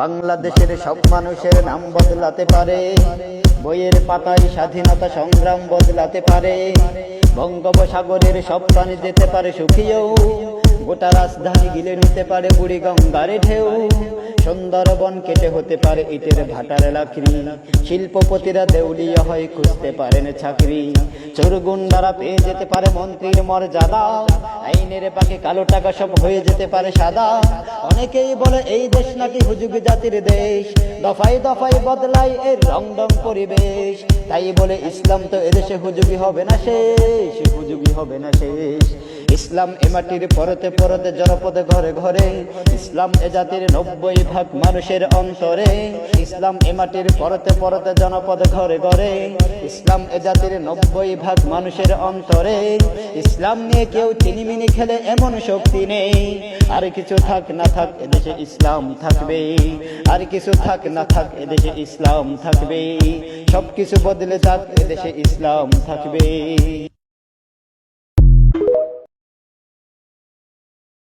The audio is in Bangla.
বাংলাদেশের সব মানুষের নাম বদলাতে পারে, বইয়ের পাতায় স্বাধীনতা সংগ্রাম বদলাতে পারে। বঙ্গোপসাগরের সব পানি যেতে পারে শুকিয়েও, গোটা রাজধানী গিলে নিতে পারে বুড়ি গঙ্গার ঢেউ। সুন্দরবন কেটে হতে পারে ইটের ভাটার লাকড়ি, শিল্পপতিরা দেউলিয়া হয় খুঁজতে পারেন চাকরি। চোর গুন্ডারা পেয়ে যেতে পারে মন্ত্রীর মর্যাদা, আইনের পাখি কালো টাকা সব হয়ে যেতে পারে সাদা। অনেকেই বলে এই দেশ নাকি হুজুগ জাতির দেশ, দফায় দফায় বদলায় এর রং রং পরিবেশ। তাই বলে ইসলাম তো এদেশে হুজুগি হবে না শেষ, হুজুগি হবে না শেষ। ইসলাম এ মাটির পরতে পরতে জনপদে ঘরে ঘরে, ইসলাম এ জাতির 90% মানুষের অন্তরে। ইসলাম এ মাটির পরতে পরতে জনপদে ঘরে ঘরে, ইসলাম এ জাতির 90% মানুষের অন্তরে। ইসলাম নিয়ে কেউ চিনিমিনি খেলে এমন শক্তি নেই, আর কিছু থাক না থাক এদেশে ইসলাম থাকবে, আর কিছু থাক না থাক এদেশে ইসলাম থাকবে। সবকিছু বদলে যাক এদেশে ইসলাম থাকবে।